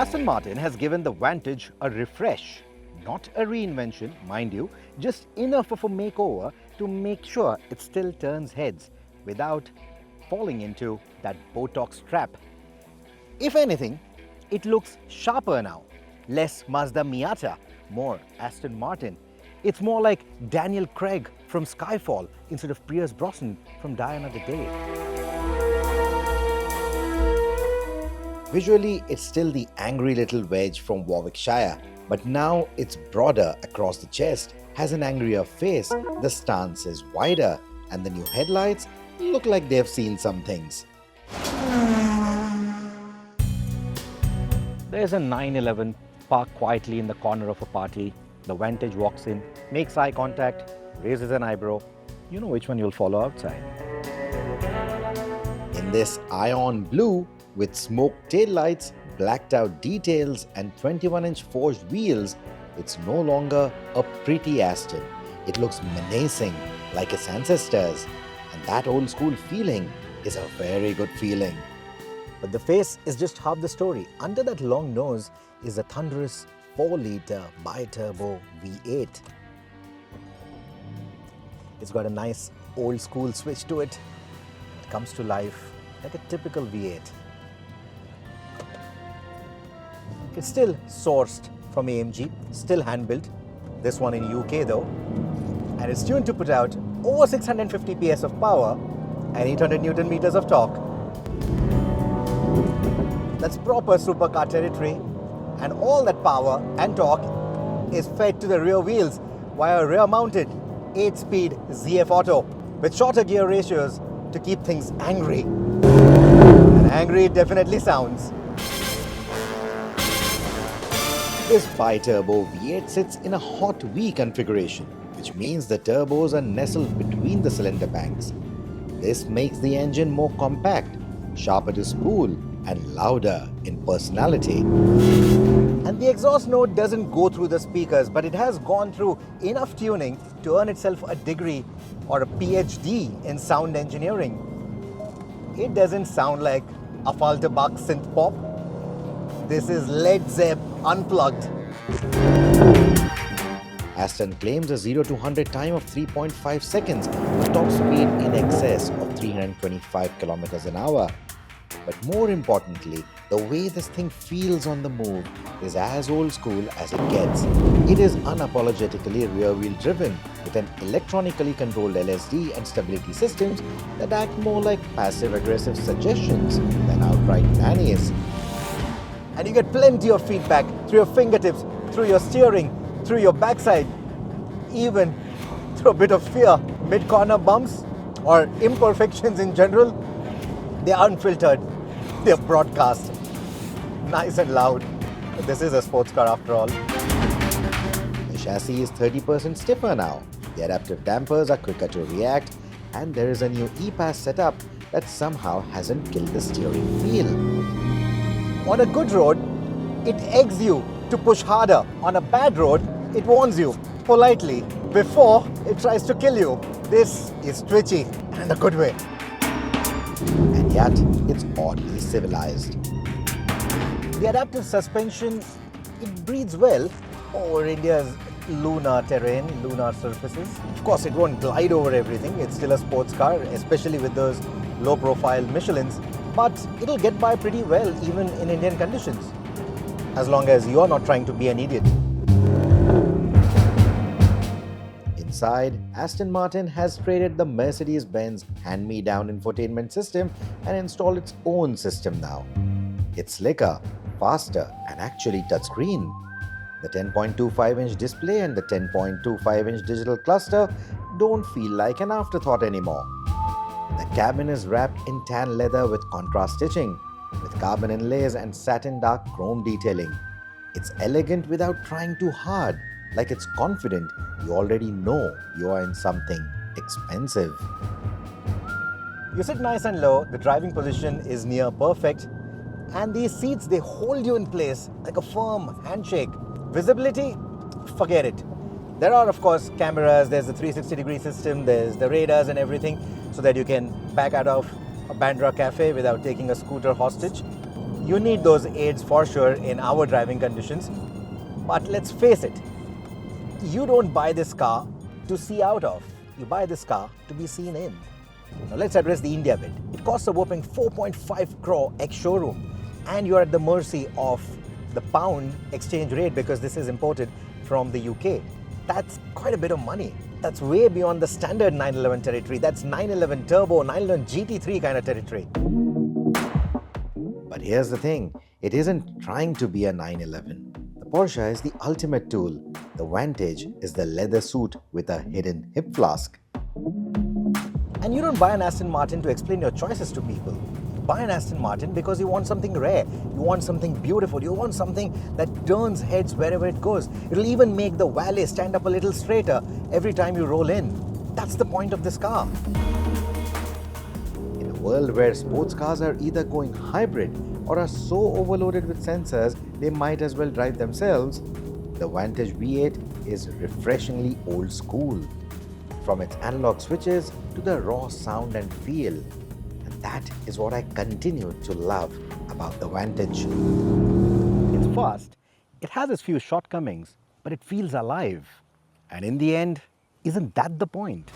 Aston Martin has given the Vantage a refresh, not a reinvention, mind you, just enough of a makeover to make sure it still turns heads without falling into that Botox trap. If anything, it looks sharper now, less Mazda Miata, more Aston Martin. It's more like Daniel Craig from Skyfall instead of Pierce Brosnan from Die Another Day. Visually, it's still the angry little wedge from Warwickshire, but now it's broader across the chest, has an angrier face, the stance is wider, and the new headlights look like they've seen some things. There's a 911 parked quietly in the corner of a party. The Vantage walks in, makes eye contact, raises an eyebrow. You know which one you'll follow outside. In this ion blue, with smoked taillights, blacked out details and 21-inch forged wheels, it's no longer a pretty Aston. It looks menacing like its ancestors, and that old school feeling is a very good feeling. But the face is just half the story. Under that long nose is a thunderous 4-litre bi-turbo V8. It's got a nice old school switch to it. It comes to life like a typical V8. It's still sourced from AMG, still hand-built, this one in UK though, and it's tuned to put out over 650 PS of power and 800 Newton meters of torque. That's proper supercar territory, and all that power and torque is fed to the rear wheels via a rear-mounted 8-speed ZF Auto with shorter gear ratios to keep things angry. And angry it definitely sounds. This bi-turbo V8 sits in a hot V configuration, which means the turbos are nestled between the cylinder banks. This makes the engine more compact, sharper to spool, and louder in personality. And the exhaust note doesn't go through the speakers, but it has gone through enough tuning to earn itself a degree or a PhD in sound engineering. It doesn't sound like a Falterbach synth pop. This is Led Zepp unplugged. Aston claims a 0 to 100 time of 3.5 seconds, with top speed in excess of 325 kilometers an hour. But more importantly, the way this thing feels on the move is as old school as it gets. It is unapologetically rear-wheel driven with an electronically controlled LSD and stability systems that act more like passive-aggressive suggestions than outright nannies. And you get plenty of feedback through your fingertips, through your steering, through your backside, even through a bit of fear. Mid-corner bumps or imperfections in general, they are unfiltered, they're broadcast, nice and loud. But this is a sports car after all. The chassis is 30% stiffer now, the adaptive dampers are quicker to react, and there is a new E-Pass setup that somehow hasn't killed the steering wheel. On a good road, it eggs you to push harder. On a bad road, it warns you politely before it tries to kill you. This is twitchy in a good way. And yet, it's oddly civilized. The adaptive suspension, it breathes well over India's lunar terrain, lunar surfaces. Of course, it won't glide over everything. It's still a sports car, especially with those low-profile Michelins. But it'll get by pretty well even in Indian conditions, as long as you're not trying to be an idiot. Inside, Aston Martin has traded the Mercedes-Benz hand-me-down infotainment system and installed its own system now. It's slicker, faster, and actually touchscreen. The 10.25-inch display and the 10.25-inch digital cluster don't feel like an afterthought anymore. The cabin is wrapped in tan leather with contrast stitching, with carbon inlays and satin dark chrome detailing. It's elegant without trying too hard, like it's confident you already know you are in something expensive. You sit nice and low, the driving position is near perfect, and these seats, they hold you in place like a firm handshake. Visibility? Forget it. There are, of course, cameras, there's the 360-degree system, there's the radars and everything, so that you can back out of a Bandra cafe without taking a scooter hostage. You need those aids for sure in our driving conditions. But let's face it, you don't buy this car to see out of. You buy this car to be seen in. Now let's address the India bit. It costs a whopping 4.5 crore ex-showroom, and you're at the mercy of the pound exchange rate because this is imported from the UK. That's quite a bit of money. That's way beyond the standard 911 territory. That's 911 Turbo, 911 GT3 kind of territory. But here's the thing, it isn't trying to be a 911. The Porsche is the ultimate tool. The Vantage is the leather suit with a hidden hip flask. And you don't buy an Aston Martin to explain your choices to people. You buy an Aston Martin because you want something rare, you want something beautiful, you want something that turns heads wherever it goes. It'll even make the valet stand up a little straighter every time you roll in. That's the point of this car. In a world where sports cars are either going hybrid or are so overloaded with sensors they might as well drive themselves, the Vantage V8 is refreshingly old school. From its analog switches to the raw sound and feel. And that is what I continue to love about the Vantage. It's fast, it has its few shortcomings, but it feels alive. And in the end, isn't that the point?